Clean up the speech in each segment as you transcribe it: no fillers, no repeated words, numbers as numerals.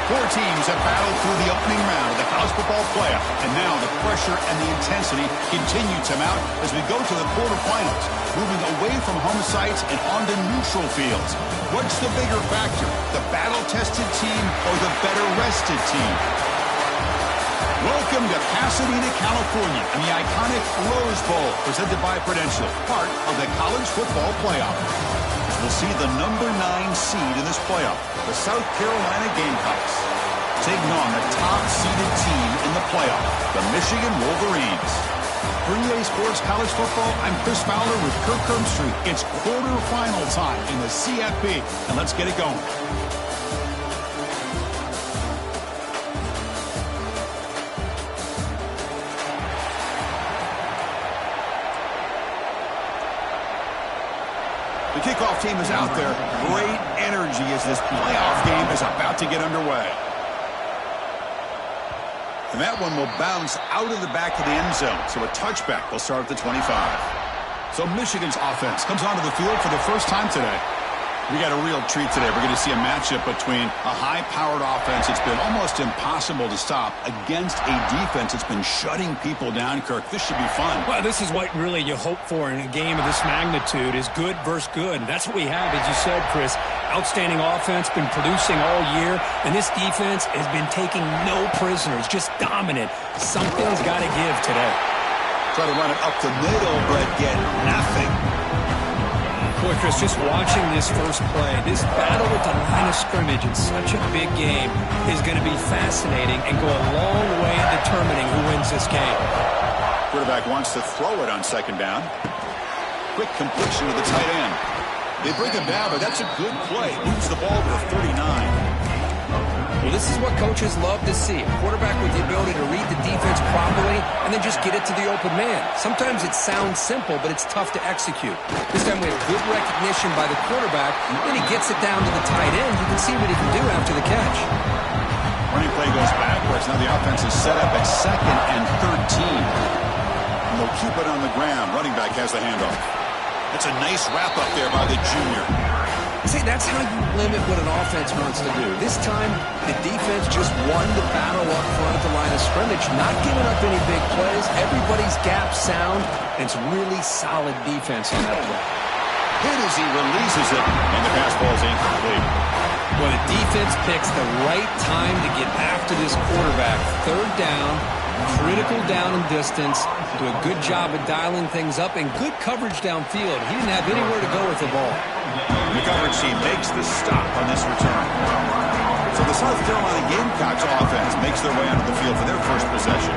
Four teams have battled through the opening round of the college football playoff, and now the pressure and the intensity continue to mount as we go to the quarterfinals, moving away from home sites and onto neutral fields. What's the bigger factor, the battle-tested team or the better-rested team? Welcome to Pasadena, California, and the iconic Rose Bowl, presented by Prudential, part of the college football playoff. We'll see the number 9 seed in this playoff, the South Carolina Gamecocks, taking on the top-seeded team in the playoff, the Michigan Wolverines. For EA Sports College Football, I'm Chris Fowler with Kirk Kirkstreet. It's quarterfinal time in the CFP, and let's get it going. The kickoff team is out there. Great energy as this playoff game is about to get underway. And that one will bounce out of the back of the end zone. So a touchback will start at the 25. So Michigan's offense comes onto the field for the first time today. We got a real treat today. We're going to see a matchup between a high-powered offense that's been almost impossible to stop against a defense that's been shutting people down, Kirk. This should be fun. Well, this is what really you hope for in a game of this magnitude, is good versus good. And that's what we have, as you said, Chris. Outstanding offense, been producing all year, and this defense has been taking no prisoners, just dominant. Something's got to give today. Try to run it up the middle, but get nothing. Boy, Chris, just watching this first play, this battle at the line of scrimmage in such a big game is going to be fascinating and go a long way in determining who wins this game. Quarterback wants to throw it on second down. Quick completion to the tight end. They bring him down, but that's a good play. Moves the ball to the 39. Well, this is what coaches love to see. A quarterback with the ability to read the defense properly and then just get it to the open man. Sometimes it sounds simple, but it's tough to execute. This time we have good recognition by the quarterback. Then he gets it down to the tight end. You can see what he can do after the catch. Running play goes backwards. Now the offense is set up at 2nd and 13. And they'll keep it on the ground. Running back has the handoff. That's a nice wrap-up there by the junior. See, that's how you limit what an offense wants to do. This time, the defense just won the battle up front at the line of scrimmage, not giving up any big plays. Everybody's gap sound, and it's really solid defense on that play. Hit as he releases it, and the pass ball is incomplete. Well, the defense picks the right time to get after this quarterback. 3rd down, Critical down and distance. Do a good job of dialing things up and good coverage downfield. He didn't have anywhere to go with the ball. The coverage team makes the stop on this return. So the South Carolina Gamecocks offense makes their way onto the field for their first possession.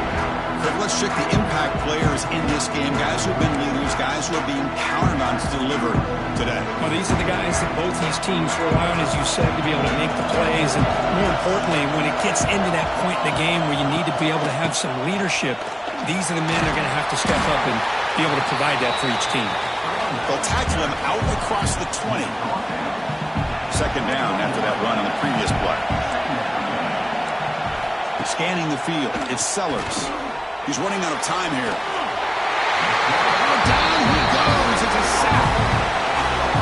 Let's check the impact players in this game, guys who have been leaders, guys who are being counted on to deliver today. Well, these are the guys that both these teams rely on, as you said, to be able to make the plays. And more importantly, when it gets into that point in the game where you need to be able to have some leadership, these are the men that are going to have to step up and be able to provide that for each team. They'll tackle him out across the 20. Second down after that run on the previous play. Scanning the field, it's Sellers. He's running out of time here. Down he goes. It's a sack.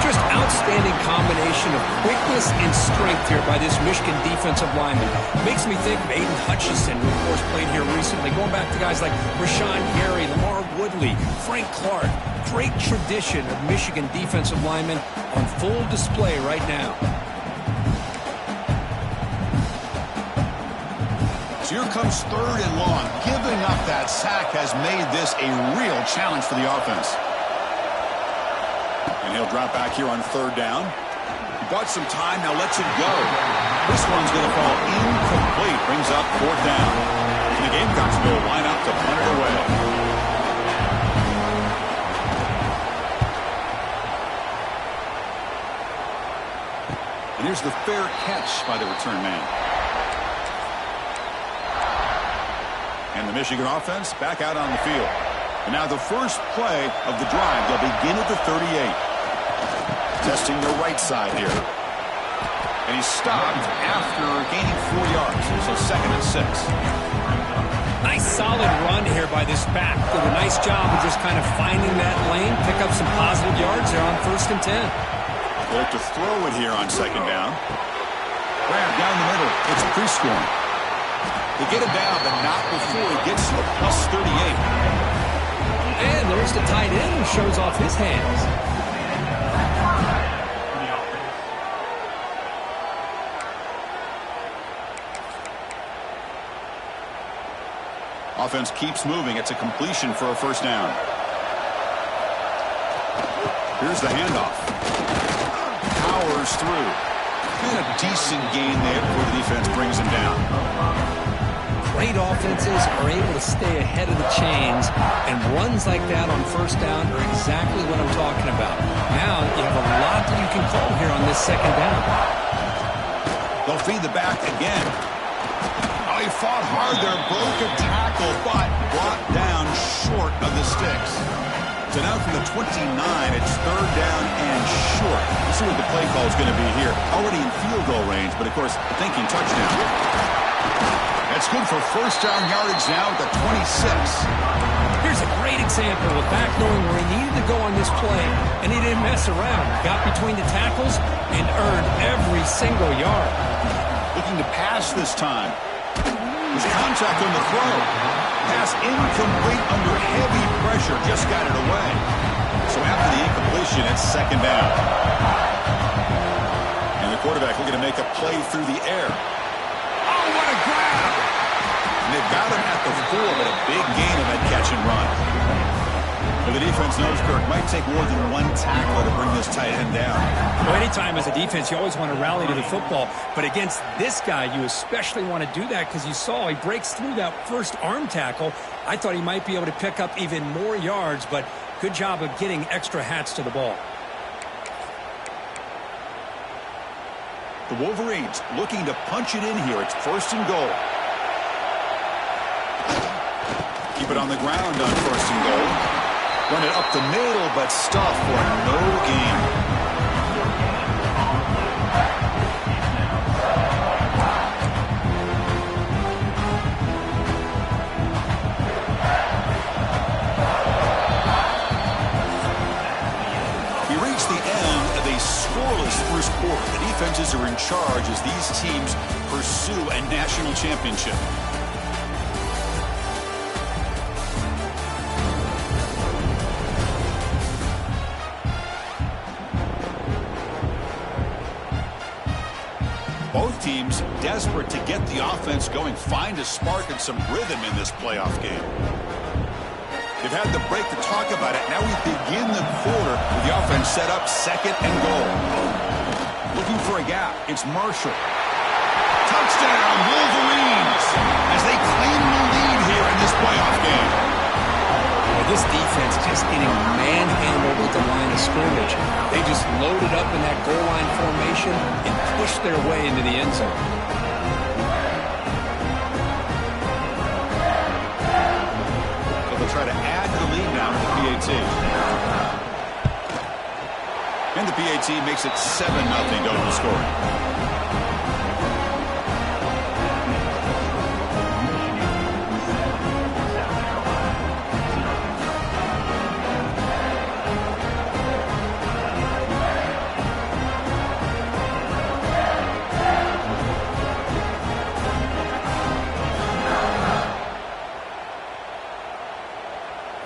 Just outstanding combination of quickness and strength here by this Michigan defensive lineman. Makes me think of Aiden Hutchinson, who of course played here recently. Going back to guys like Rashawn Gary, Lamar Woodley, Frank Clark. Great tradition of Michigan defensive linemen on full display right now. So here comes 3rd and long. Giving up that sack has made this a real challenge for the offense. And he'll drop back here on 3rd down. He bought some time, now lets it go. This one's going to fall incomplete. Brings up 4th down. And the Gamecocks will line up to punt it away. And here's the fair catch by the return man. And the Michigan offense back out on the field. And now the first play of the drive. They'll begin at the 38. Testing the right side here. And he's stopped after gaining 4 yards. So 2nd and 6. Nice solid run here by this back. Did a nice job of just kind of finding that lane. Pick up some positive yards there on 1st and 10. They look to throw it here on 2nd down. Grab down the middle. It's pre-scoring. They get him down, but not before he gets to the plus 38. And there's the tight end who shows off his hands. Offense keeps moving. It's a completion for a 1st down. Here's the handoff. Powers through. And a decent gain there before the defense brings him down. Great offenses are able to stay ahead of the chains, and runs like that on 1st down are exactly what I'm talking about. Now you have a lot that you can call here on this 2nd down. They'll feed the back again. Oh, he fought hard there, broke a tackle, but brought down short of the sticks. So now from the 29, it's 3rd down and short. Let's see what the play call is going to be here. Already in field goal range, but of course, thinking touchdown. That's good for 1st down yardage now at the 26. Here's a great example of back knowing where he needed to go on this play, and he didn't mess around. Got between the tackles and earned every single yard. Looking to pass this time. There's contact on the throw. Pass incomplete under heavy pressure. Just got it away. So after the incompletion, it's 2nd down. And the quarterback looking to make a play through the air. Oh, what a grab! And they've got him at the 4, but a big gain of that catch and run. But the defense knows, Kirk, might take more than one tackle to bring this tight end down. Well, anytime as a defense, you always want to rally to the football. But against this guy, you especially want to do that because you saw he breaks through that first arm tackle. I thought he might be able to pick up even more yards, but good job of getting extra hats to the ball. The Wolverines looking to punch it in here. It's 1st and goal. Keep it on the ground on 1st and goal. Run it up the middle, but stuff for no gain. We reach the end of a scoreless first quarter. The defenses are in charge as these teams pursue a national championship. Both teams desperate to get the offense going, find a spark and some rhythm in this playoff game. They've had the break to talk about it. Now we begin the quarter with the offense set up, second and goal. Looking for a gap. It's Marshall. Touchdown, Wolverines, as they claim the lead here in this playoff game. This defense just getting manhandled at the line of scrimmage. They just loaded up in that goal line formation and pushed their way into the end zone. So they'll try to add to the lead now to the PAT. And the PAT makes it 7-0 total scoring.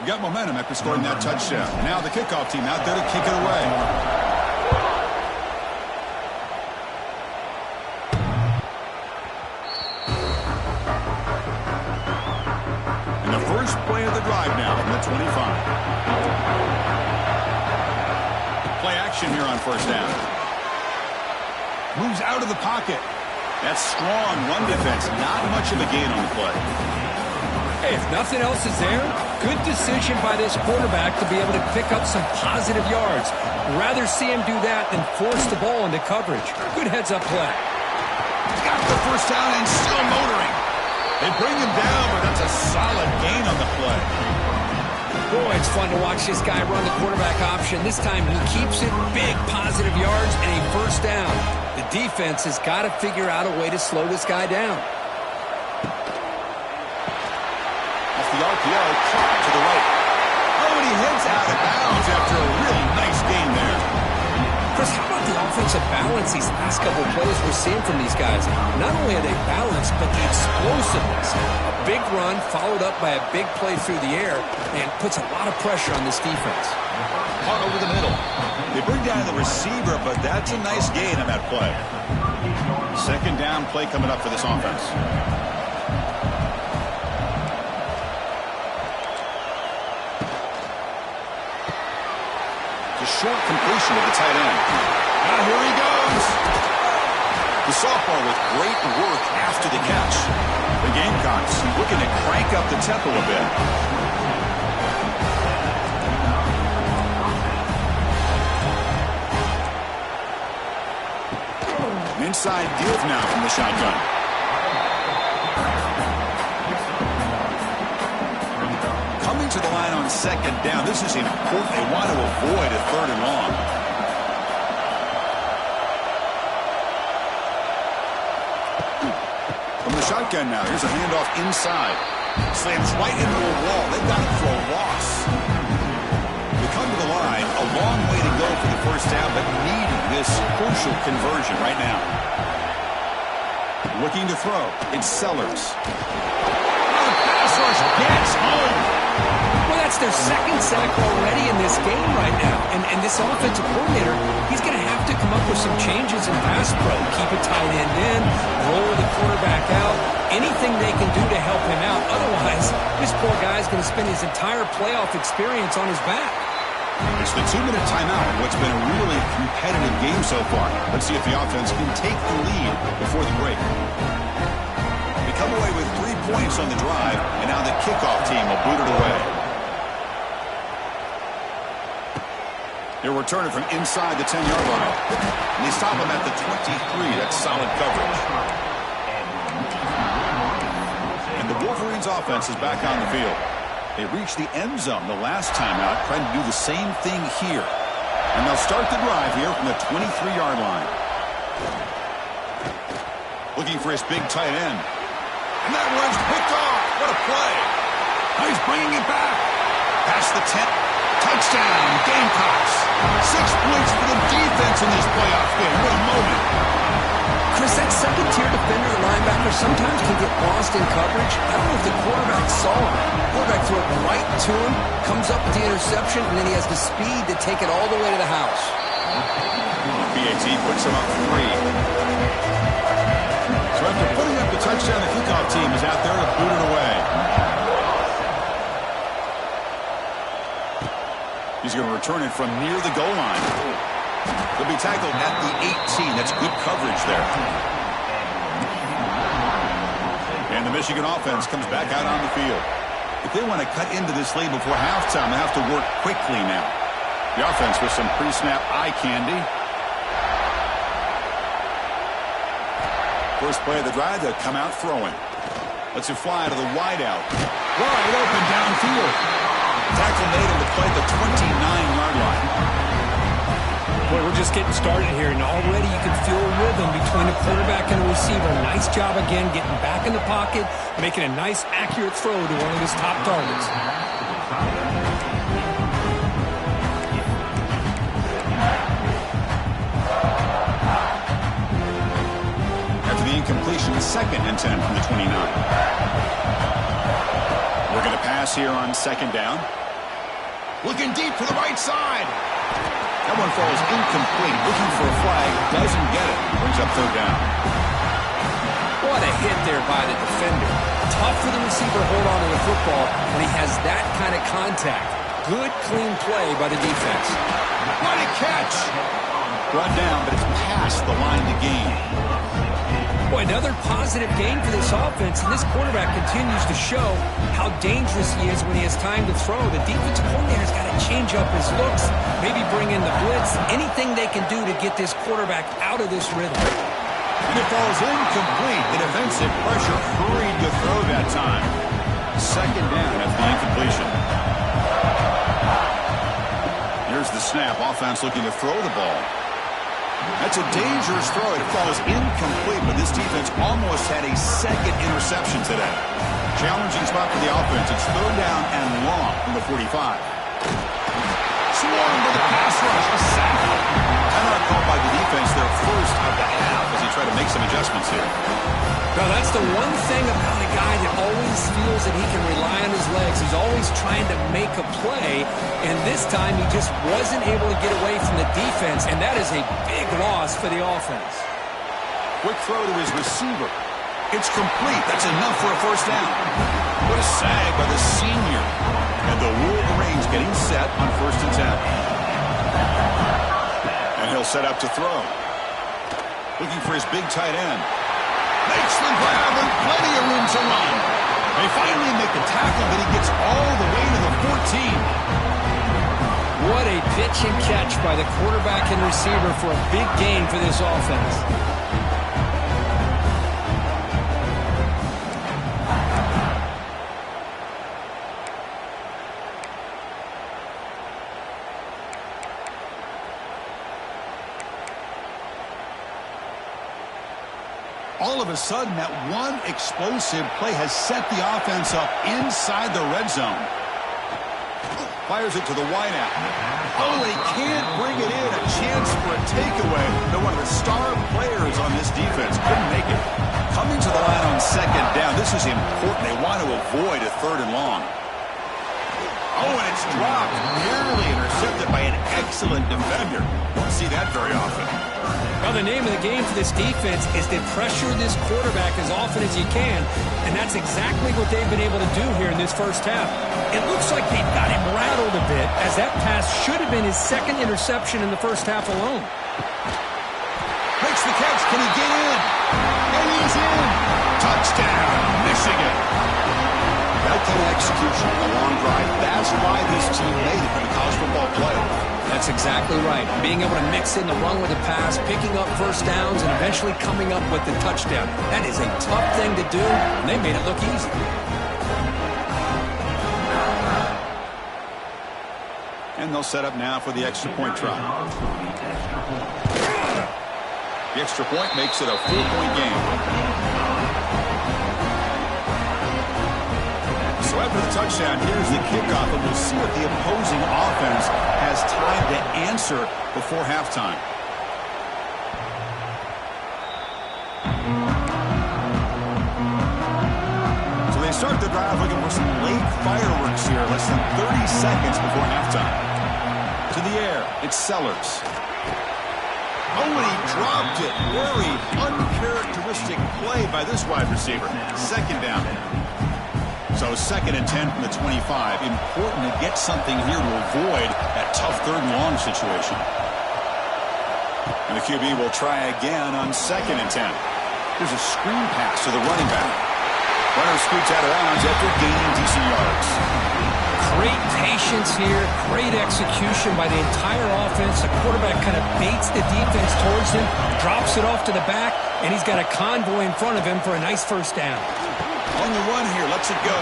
Got momentum after scoring that touchdown. Now the kickoff team out there to kick it away. And the first play of the drive now from the 25. Play action here on first down. Moves out of the pocket. That's strong run defense. Not much of a gain on the play. Hey, if nothing else is there, good decision by this quarterback to be able to pick up some positive yards. Rather see him do that than force the ball into coverage. Good heads-up play. Got the first down and still motoring. They bring him down, but that's a solid gain on the play. Boy, it's fun to watch this guy run the quarterback option. This time he keeps it, big positive yards, and a first down. The defense has got to figure out a way to slow this guy down. The RPO caught to the right. Oh, and he heads out of bounds after a really nice game there. Chris, how about the offensive balance these last couple of plays we're seeing from these guys? Not only are they balanced, but the explosiveness. A big run followed up by a big play through the air and puts a lot of pressure on this defense. Caught over the middle. They bring down the receiver, but that's a nice gain on that play. Second down play coming up for this offense. Short completion of the tight end. Now here he goes. The sophomore with great work after the catch. The Gamecocks looking to crank up the tempo a bit. An inside give now from the shotgun. To the line on second down. This is important. They want to avoid a third and long. From the shotgun now, here's a handoff inside. Slams right into a wall. They've got it for a loss. They come to the line. A long way to go for the first down, but needing this crucial conversion right now. Looking to throw. It's Sellers. The pass rush gets home. Well, that's their second sack already in this game right now. And this offensive coordinator, he's going to have to come up with some changes in pass pro. Keep a tight end in, roll the quarterback out, anything they can do to help him out. Otherwise, this poor guy's going to spend his entire playoff experience on his back. It's the 2-minute timeout in what's been a really competitive game so far. Let's see if the offense can take the lead before the break. They come away with 3 points on the drive, and now the kickoff team will boot it away. They're returning from inside the 10-yard line. And they stop him at the 23. That's solid coverage. And the Wolverines offense is back on the field. They reached the end zone the last time out, trying to do the same thing here. And they'll start the drive here from the 23-yard line. Looking for his big tight end. And that one's picked off. What a play. Now he's bringing it back. Past the 10. Touchdown, Gamecocks. 6 points for the defense in this playoff game. What a moment. Chris, that second-tier defender, the linebacker, sometimes can get lost in coverage. I don't know if the quarterback saw him. The quarterback threw it right to him, comes up with the interception, and then he has the speed to take it all the way to the house. PAT puts him up 3. So after putting up the touchdown, the kickoff team is out there to boot it away. He's going to return it from near the goal line. He'll be tackled at the 18. That's good coverage there. And the Michigan offense comes back out on the field. If they want to cut into this lead before halftime, they have to work quickly now. The offense with some pre-snap eye candy. First play of the drive, they'll come out throwing. Let's it fly to the wideout. Wide open downfield. Tackle made him to play at the 29-yard line. Boy, we're just getting started here, and already you can feel a rhythm between a quarterback and a receiver. Nice job again getting back in the pocket, making a nice, accurate throw to one of his top targets. Incompletion, 2nd and 10 from the 29. We're going to pass here on 2nd down. Looking deep for the right side. That one falls incomplete. Looking for a flag. Doesn't get it. Brings up 3rd down. What a hit there by the defender. Tough for the receiver to hold on to the football when he has that kind of contact. Good, clean play by the defense. What a catch. Brought down, but it's past the line to gain. Boy, another positive gain for this offense, and this quarterback continues to show how dangerous he is when he has time to throw. The defensive coordinator's got to change up his looks, maybe bring in the blitz, anything they can do to get this quarterback out of this rhythm. And it falls incomplete. The defensive pressure hurried to throw that time. 2nd down after the incompletion. Here's the snap. Offense looking to throw the ball. That's a dangerous throw. It falls incomplete, but this defense almost had a 2nd interception today. Challenging spot for the offense. It's 3rd down and long from the 45. Swarmed with a pass rush. A sack. Timeout called by the defense, their first of the half, as they try to make some adjustments here. Now, that's the one thing about a guy that always feels that he can rely on his legs. He's always trying to make a play, and this time he just wasn't able to get away from the defense, and that is a big loss for the offense. Quick throw to his receiver. It's complete. That's enough for a 1st down. What a sag by the senior. And the Wolverines getting set on 1st and 10. And he'll set up to throw. Looking for his big tight end. Makes the grab and plenty of room to run. They finally make the tackle, but he gets all the way to the 14. What a pitch and catch by the quarterback and receiver for a big gain for this offense. All of a sudden, that one explosive play has set the offense up inside the red zone. Fires it to the wideout. Oh, they can't bring it in. A chance for a takeaway. They're one of the star players on this defense. Couldn't make it. Coming to the line on 2nd down. This is important. They want to avoid a 3rd and long. Oh, and it's dropped. Nearly intercepted by an excellent defender. Don't see that very often. Well, the name of the game for this defense is to pressure this quarterback as often as you can, and that's exactly what they've been able to do here in this 1st half. It looks like they've got him rattled a bit, as that pass should have been his 2nd interception in the 1st half alone. Makes the catch. Can he get in? And he's in. Touchdown, Michigan. That kind of execution, a long drive. That's why this team made it in the college football playoff. That's exactly right. Being able to mix in the run with the pass, picking up 1st downs, and eventually coming up with the touchdown. That is a tough thing to do, and they made it look easy. And they'll set up now for the extra point try. The extra point makes it a 4-point game. So after the touchdown, here's the kickoff, and we'll see what the opposing offense has time to answer before halftime. So they start the drive looking for some late fireworks here, less than 30 seconds before halftime. To the air, it's Sellers. Oh, and he dropped it. Very uncharacteristic play by this wide receiver. Second down. So 2nd and 10 from the 25. Important to get something here to avoid that tough 3rd and long situation. And the QB will try again on 2nd and 10. There's a screen pass to the running back. Runner scoots out of bounds after gaining decent yards. Great patience here, great execution by the entire offense. The quarterback kind of baits the defense towards him, drops it off to the back, and he's got a convoy in front of him for a nice 1st down. On the run here, lets it go.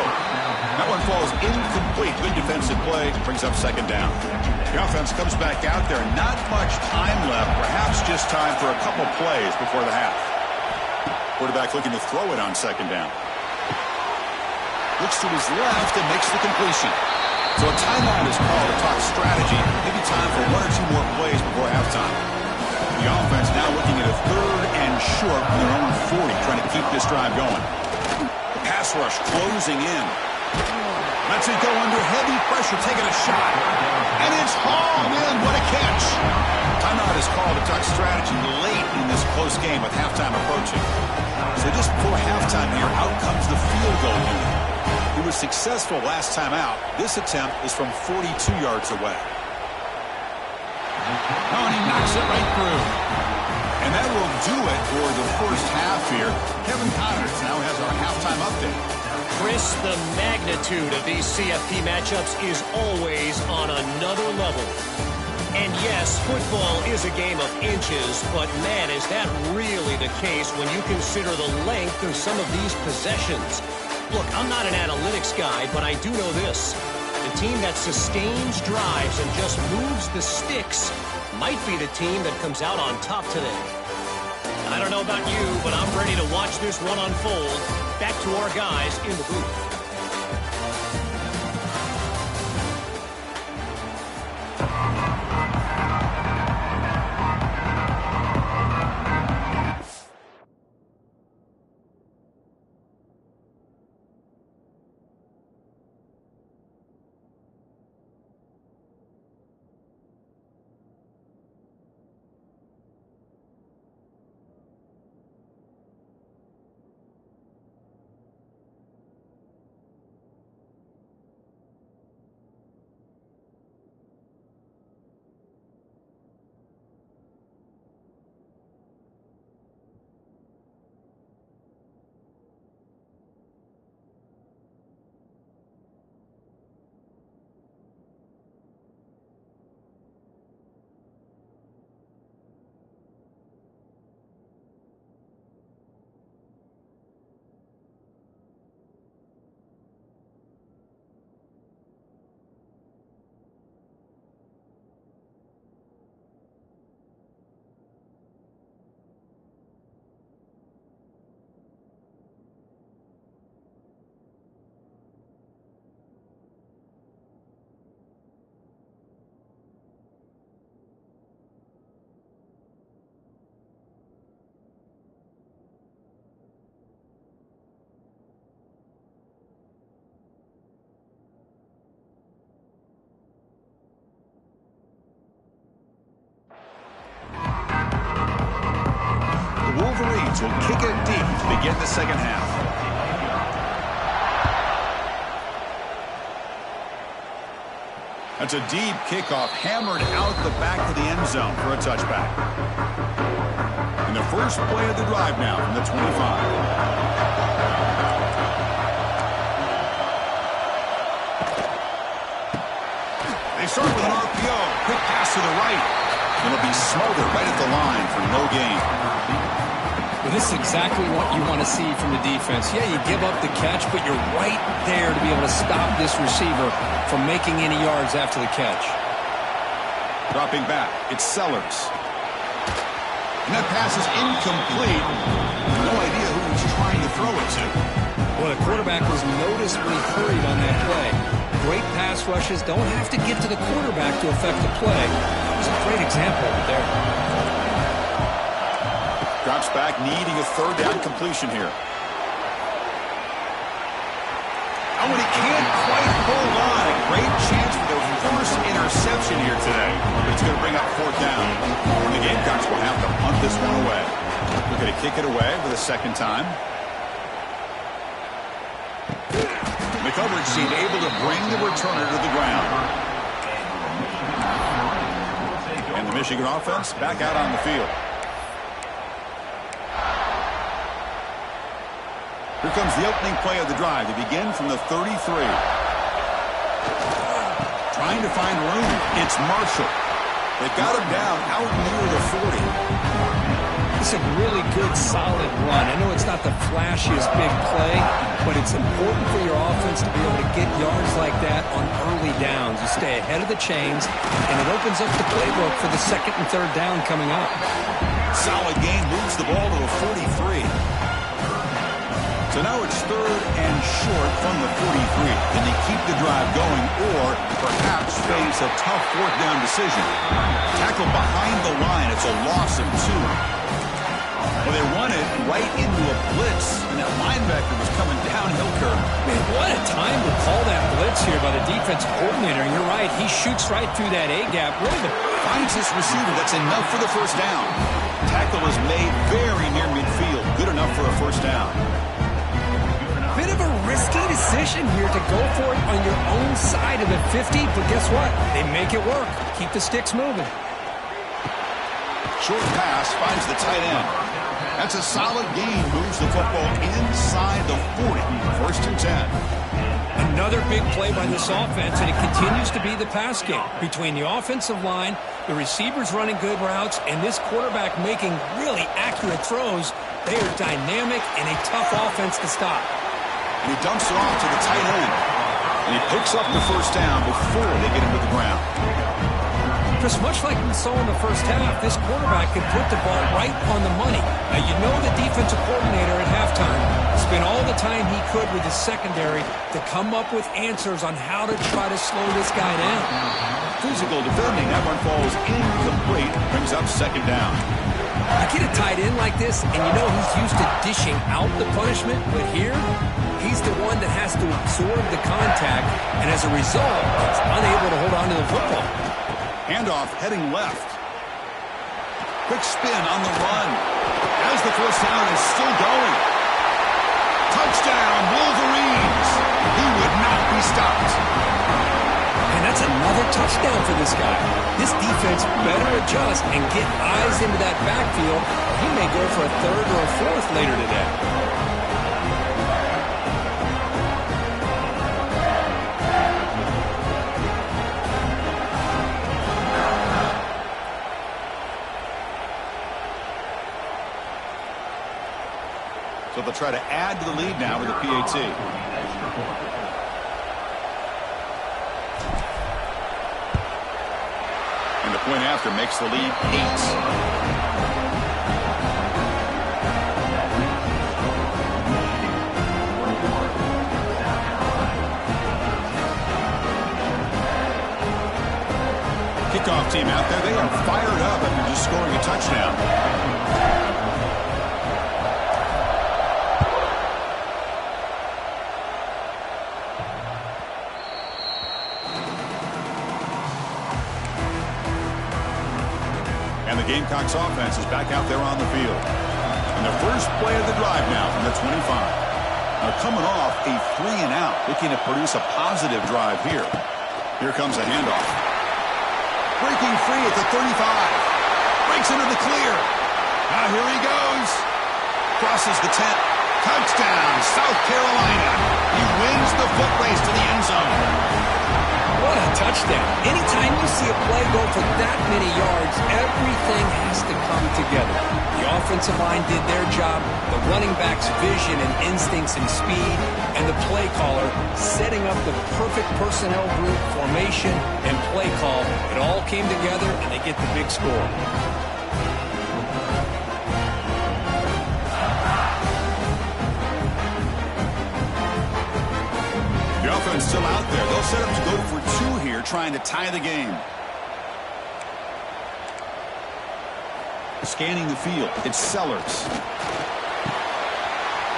That one falls incomplete. Good defensive play, brings up 2nd down. The offense comes back out there. Not much time left, perhaps just time for a couple plays before the half. Quarterback looking to throw it on 2nd down. Looks to his left and makes the completion. So a timeout is called to talk strategy. Maybe time for 1 or 2 more plays before halftime. The offense now looking at a 3rd and short from their own 40, trying to keep this drive going. The pass rush closing in. Lets it go under heavy pressure, taking a shot. And it's hauled in. What a catch. Timeout is called to talk strategy late in this close game with halftime approaching. So just before halftime here, out comes the field goal unit. He was successful last time out. This attempt is from 42 yards away. Oh, and he knocks it right through. And that will do it for the first half here. Kevin Connors now has our halftime update. Chris, the magnitude of these CFP matchups is always on another level. And yes, football is a game of inches, but man, is that really the case when you consider the length of some of these possessions. Look, I'm not an analytics guy, but I do know this. The team that sustains drives and just moves the sticks might be the team that comes out on top today. I don't know about you, but I'm ready to watch this one unfold. Back to our guys in the booth. Wolverines will kick it deep to begin the second half. That's a deep kickoff, hammered out the back of the end zone for a touchback. And the first play of the drive now from the 25. They start with an RPO. Quick pass to the right. It'll be smothered right at the line for no gain. Well, this is exactly what you want to see from the defense. Yeah, you give up the catch, but you're right there to be able to stop this receiver from making any yards after the catch. Dropping back, it's Sellers. And that pass is incomplete. No idea who he's trying to throw it to. Well, the quarterback was noticeably hurried on that play. Great pass rushes don't have to get to the quarterback to affect the play. That was a great example right there. Drops back, needing a third down completion here. Oh, and he can't quite hold on. A great chance for the first interception here today. It's going to bring up 4th down. And the Gamecocks will have the Going to kick it away for the second time. The coverage team able to bring the returner to the ground. And the Michigan offense back out on the field. Here comes the opening play of the drive. They begin from the 33. Trying to find room. It's Marshall. They've got him down out near the 40. It's a really good, solid run. I know it's not the flashiest big play, but it's important for your offense to be able to get yards like that on early downs. You stay ahead of the chains, and it opens up the playbook for the second and third down coming up. Solid gain, moves the ball to the 43. So now it's third and short from the 43. Can they keep the drive going or perhaps face a tough fourth down decision? Tackle behind the line. It's a loss of 2. Well, they run it right into a blitz, and that linebacker was coming downhill curve. Man, what a time to call that blitz here by the defensive coordinator. And you're right, he shoots right through that A-gap. Really finds his receiver. That's enough for the first down. Tackle is made very near midfield. Good enough for a first down. Bit of a risky decision here to go for it on your own side of the 50, but guess what? They make it work. Keep the sticks moving. Short pass finds the tight end. That's a solid gain. Moves the football inside the 40. First and 10. Another big play by this offense, and it continues to be the pass game. Between the offensive line, the receivers running good routes, and this quarterback making really accurate throws, they are dynamic and a tough offense to stop. And he dumps it off to the tight end. And he picks up the first down before they get him to the ground. Chris, much like we saw in the first half, this quarterback can put the ball right on the money. Now, you know the defensive coordinator at halftime spent all the time he could with his secondary to come up with answers on how to try to slow this guy down. Physical defending. That one falls incomplete. Brings up second down. You get a tight end like this, and you know he's used to dishing out the punishment, but here, he's the one that has to absorb the contact, and as a result, he's unable to hold on to the football. Handoff heading left. Quick spin on the run. As the first down is still going. Touchdown, Wolverines. He would not be stopped. And that's another touchdown for this guy. This defense better adjust and get eyes into that backfield. He may go for a third or a fourth later today. So they'll try to add to the lead now with a PAT. And the point after makes the lead 8. Kickoff team out there. They are fired up after just scoring a touchdown. And the Gamecocks offense is back out there on the field. And the first play of the drive now from the 25. Now coming off a 3-and-out, looking to produce a positive drive here. Here comes a handoff. Breaking free at the 35. Breaks into the clear. Now here he goes. Crosses the 10. Touchdown, South Carolina. He wins the foot race to the end zone. What a touchdown. Anytime you see a play go for that many yards, everything has to come together. The offensive line did their job, the running back's vision and instincts and speed, and the play caller setting up the perfect personnel group, formation, and play call. It all came together, and they get the big score. The offense still out there. They'll set up to go for 2 here, trying to tie the game. Scanning the field. It's Sellers.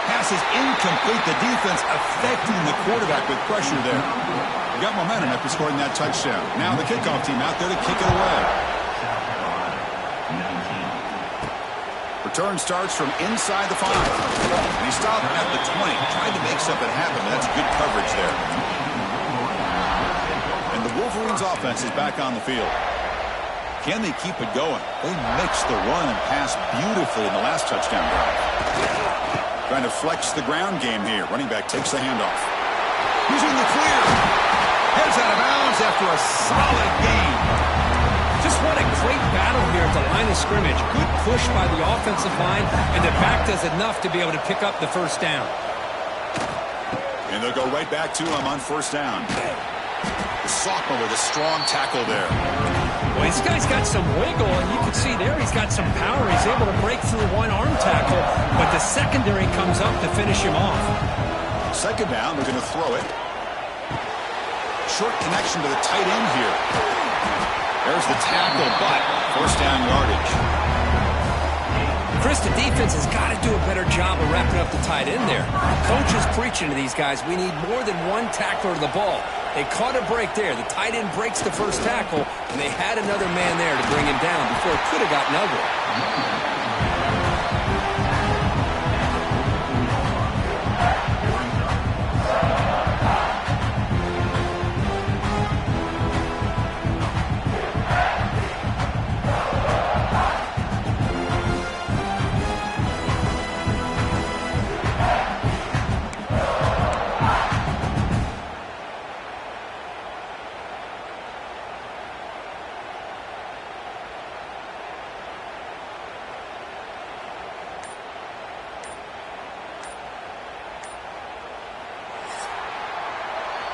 Pass is incomplete. The defense affecting the quarterback with pressure there. They got momentum after scoring that touchdown. Now the kickoff team out there to kick it away. Return starts from inside the 5. And he stopped at the 20. Tried to make something happen, but that's good coverage there. And the Wolverines offense is back on the field. Can they keep it going? They mixed the run and pass beautifully in the last touchdown drive. Trying to flex the ground game here. Running back takes the handoff. He's in the clear. Heads out of bounds after a solid gain. Just what a great battle here at the line of scrimmage. Good push by the offensive line, and the back does enough to be able to pick up the first down. And they'll go right back to him on first down. The sophomore with a strong tackle there. Well, this guy's got some wiggle, and you can see there he's got some power. He's able to break through one arm tackle, but the secondary comes up to finish him off. Second down, they're going to throw it. Short connection to the tight end here. There's the tackle, but first down yardage. Chris, the defense has got to do a better job of wrapping up the tight end there. Coach is preaching to these guys, we need more than one tackler to the ball. They caught a break there. The tight end breaks the first tackle, and they had another man there to bring him down before it could have gotten ugly.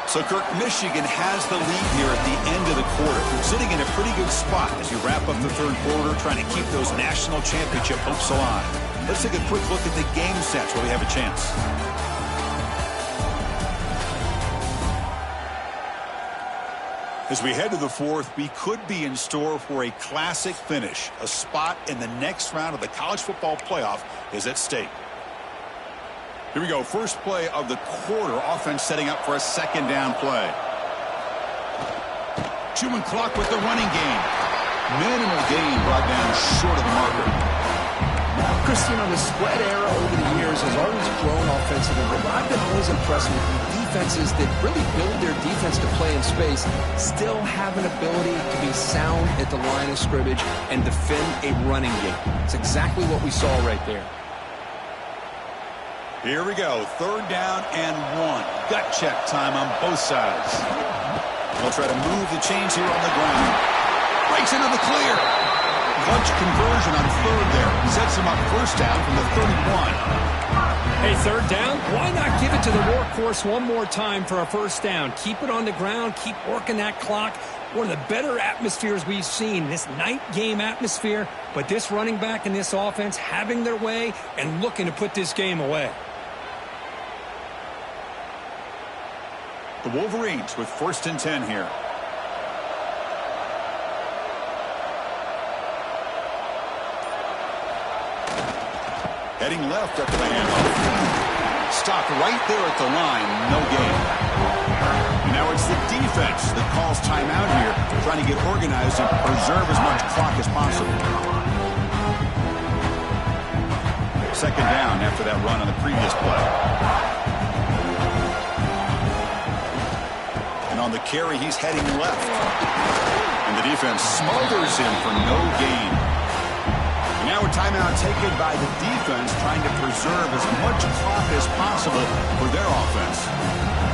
So, Kirk, Michigan has the lead here at the end of the quarter. Sitting in a pretty good spot as you wrap up the third quarter, trying to keep those national championship hopes alive. Let's take a quick look at the game sets where we have a chance. As we head to the fourth, we could be in store for a classic finish. A spot in the next round of the college football playoff is at stake. Here we go. First play of the quarter. Offense setting up for a second down play. Chewing clock with the running game. Minimal gain brought down short of the marker. Chris, you know, the spread era over the years has always grown offensively, but I've been always impressed with defenses that really build their defense to play in space, still have an ability to be sound at the line of scrimmage and defend a running game. It's exactly what we saw right there. Here we go. Third down and 1. Gut check time on both sides. They'll try to move the chains here on the ground. Breaks into the clear. Clutch conversion on third there. Sets him up first down from the 31. Hey, third down, why not give it to the workhorse one more time for a first down? Keep it on the ground, keep working that clock. One of the better atmospheres we've seen, this night game atmosphere, but this running back and this offense having their way and looking to put this game away. The Wolverines with first and 10 here. Heading left after the handoff. Stopped right there at the line. No gain. Now it's the defense that calls timeout here, trying to get organized and preserve as much clock as possible. Second down after that run on the previous play. And on the carry, he's heading left. And the defense smothers him for no gain. And now a timeout taken by the defense, trying to preserve as much clock as possible for their offense.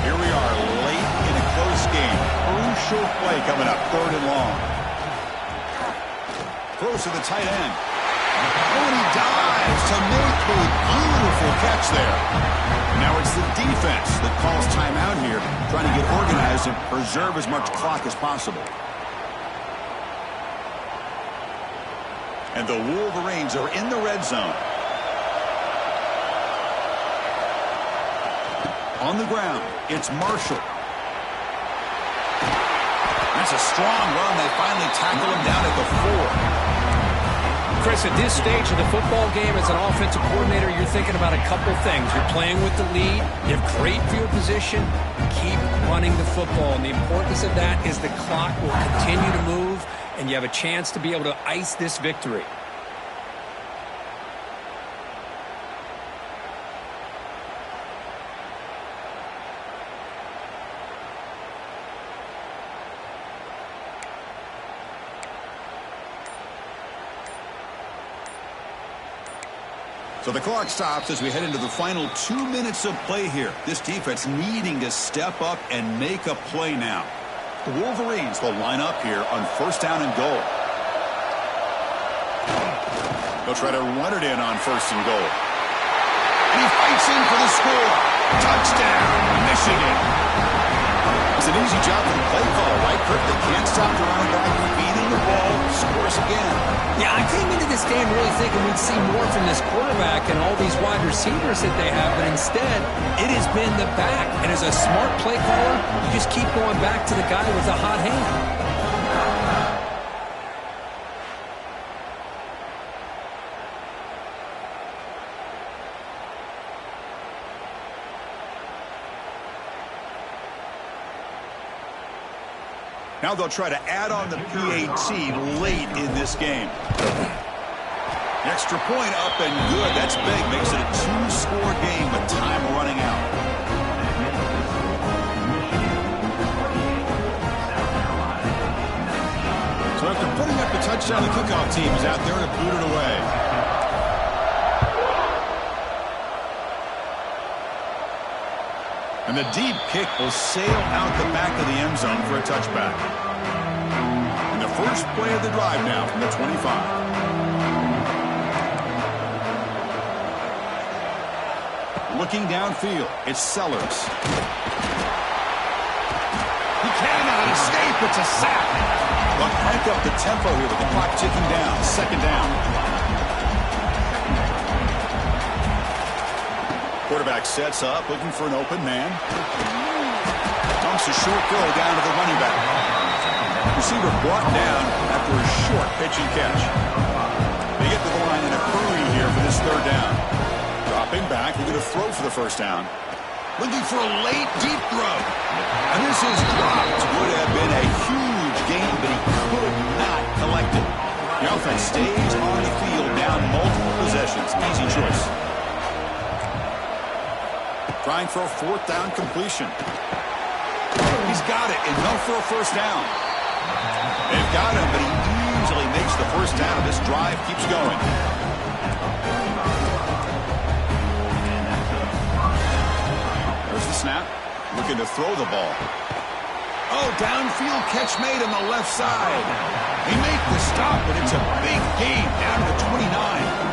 Here we are, late in a close game. Crucial play coming up, third and long. Throws to the tight end. Oh, and he dives to make a beautiful catch there. Now it's the defense that calls timeout here, trying to get organized and preserve as much clock as possible. And the Wolverines are in the red zone. On the ground, it's Marshall. That's a strong run. They finally tackle him down at the 4. Chris, at this stage of the football game, as an offensive coordinator, you're thinking about a couple things. You're playing with the lead. You have great field position. Keep running the football. And the importance of that is the clock will continue to move, and you have a chance to be able to ice this victory. So the clock stops as we head into the final 2 minutes of play here. This defense needing to step up and make a play now. The Wolverines will line up here on first down and goal. They'll try to run it in on first and goal. And he fights in for the score. Touchdown, Michigan. It's an easy job for the play caller, right, Kirk? They can't stop the running back feeding the ball, scores again. Yeah, I came into this game really thinking we'd see more from this quarterback and all these wide receivers that they have, but instead, it has been the back. And as a smart play caller, you just keep going back to the guy with the hot hand. Now they'll try to add on the PAT late in this game. The extra point up and good. That's big. Makes it a 2-score game with time running out. So after putting up the touchdown, the kickoff team is out there to boot it away. And the deep kick will sail out the back of the end zone for a touchback. And the first play of the drive now from the 25. Looking downfield, it's Sellers. He cannot escape. It's a sack. They'll crank up the tempo here with the clock ticking down. Second down. Quarterback sets up, looking for an open man. Dumps a short throw down to the running back. Receiver brought down after a short pitch and catch. They get to the line in a hurry here for this third down. Dropping back, looking to throw for the first down. Looking for a late deep throw. And this is dropped. Would have been a huge gain, but he could not collect it. The offense stays on the field down multiple possessions. Easy choice. Trying for a fourth down completion. He's got it, enough for a first down. They've got him, but he easily makes the first down. This drive keeps going. There's the snap. Looking to throw the ball. Oh, downfield catch made on the left side. They make the stop, but it's a big gain down to 29.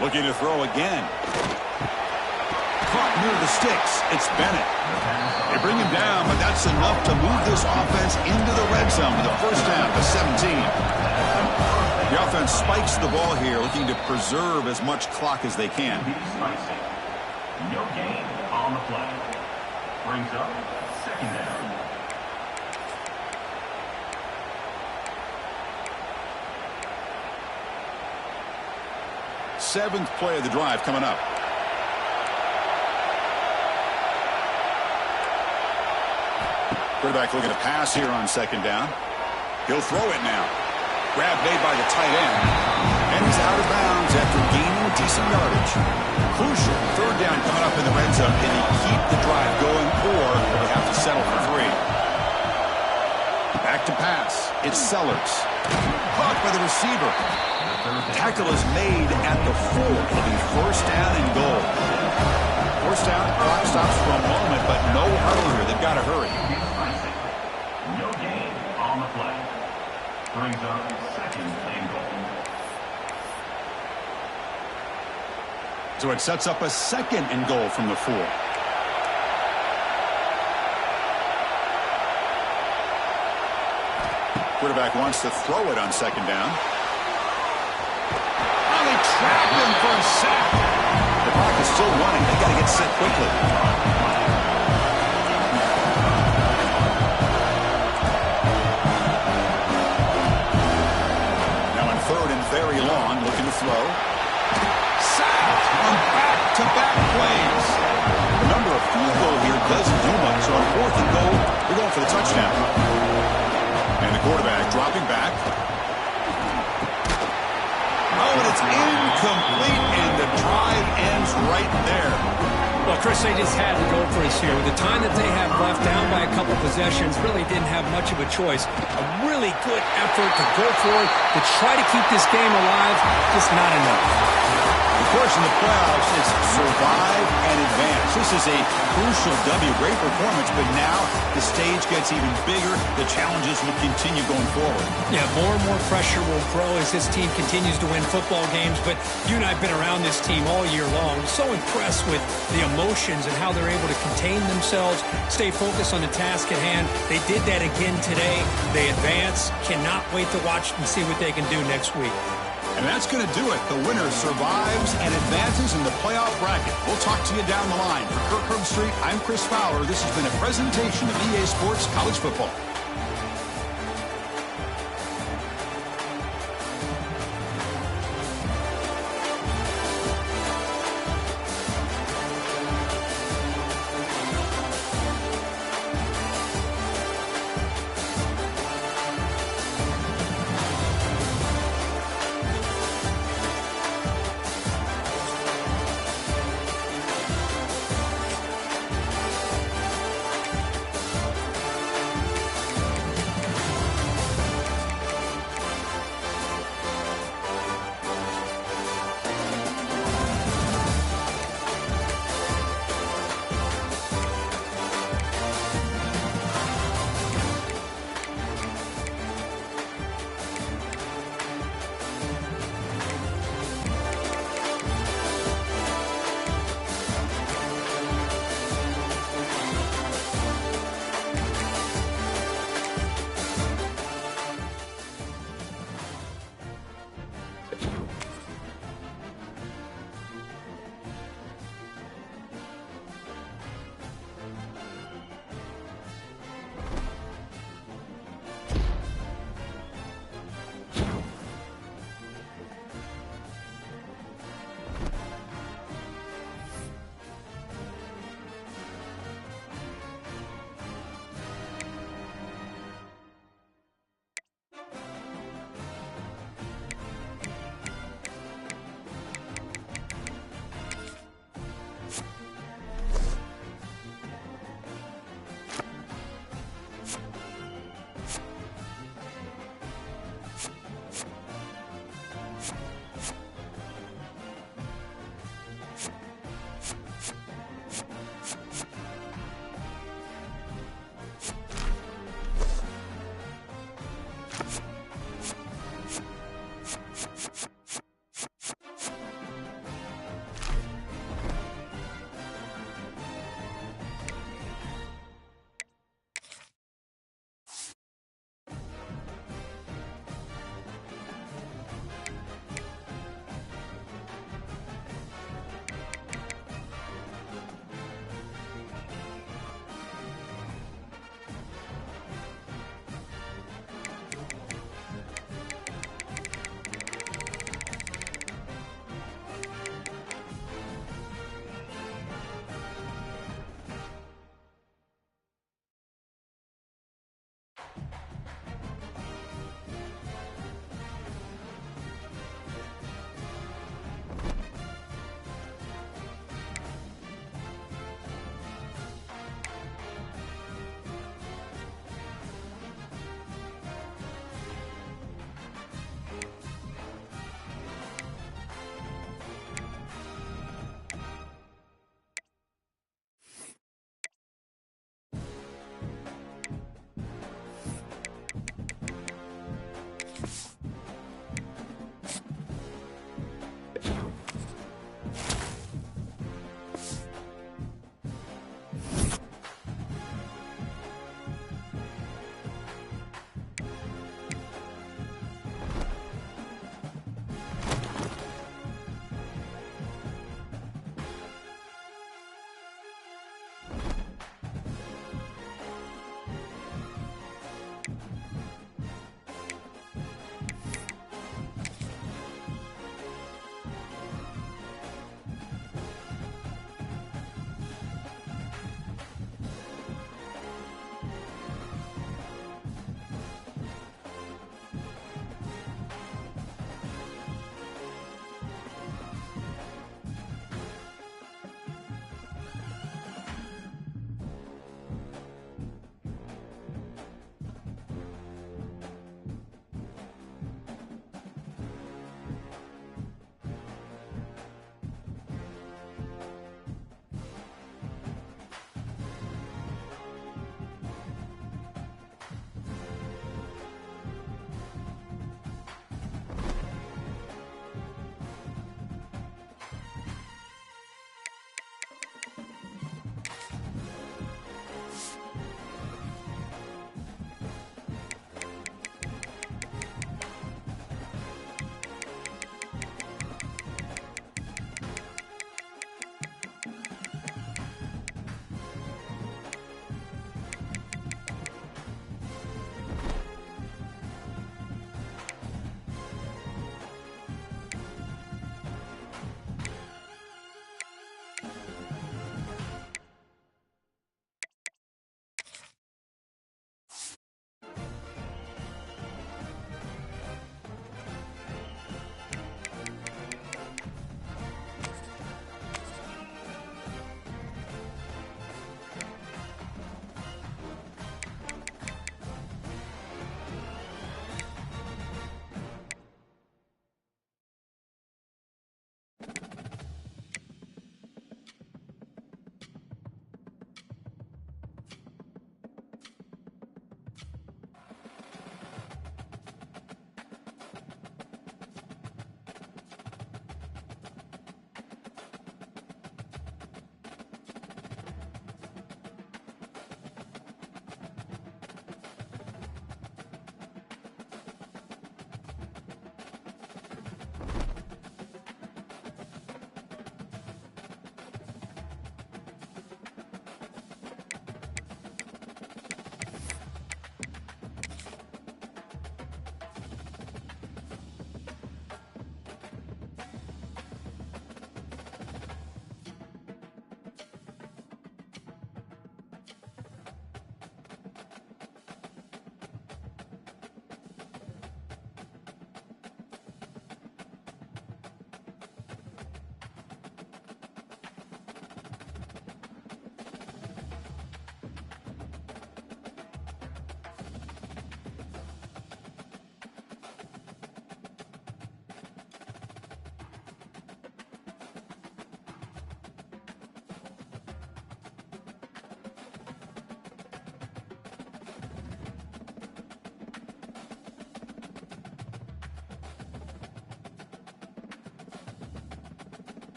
Looking to throw again. Caught near the sticks. It's Bennett. They bring him down, but that's enough to move this offense into the red zone with a first down to 17. The offense spikes the ball here, looking to preserve as much clock as they can. No gain on the play. Brings up second down. Seventh play of the drive coming up. Quarterback looking to pass here on second down. He'll throw it now. Grab made by the tight end. And he's out of bounds after gaining decent yardage. Crucial third down coming up in the red zone. Can he keep the drive going, or will he have to settle for 3? Back to pass. It's Sellers. Caught by the receiver. Tackle is made at the 4. It'll be first down and goal. First down, clock stops for a moment, but no hurry here. They've got to hurry. No gain on the play. Brings up second and goal. So it sets up a second and goal from the 4. Quarterback wants to throw it on second down. Oh, they trapped him for a sack. The clock is still running. They got to get set quickly. Now in third and very long, looking to throw. Sack on back-to-back plays. The number of field goal here doesn't do much. So on fourth and goal, we're going for the touchdown. And the quarterback dropping back. Oh, and it's incomplete, and the drive ends right there. Well, Chris, they just had to go for us here. With the time that they have left, down by a couple possessions, really didn't have much of a choice. A really good effort to go for it, to try to keep this game alive, just not enough. Of course, in the playoffs, it's survive and advance. This is a crucial W. Great performance, but now the stage gets even bigger. The challenges will continue going forward. Yeah, more and more pressure will grow as this team continues to win football games, but you and I have been around this team all year long. So impressed with the emotions and how they're able to contain themselves, stay focused on the task at hand. They did that again today. They advance. Cannot wait to watch and see what they can do next week. And that's going to do it. The winner survives and advances in the playoff bracket. We'll talk to you down the line. For Kirk Herbstreit, I'm Chris Fowler. This has been a presentation of EA Sports College Football.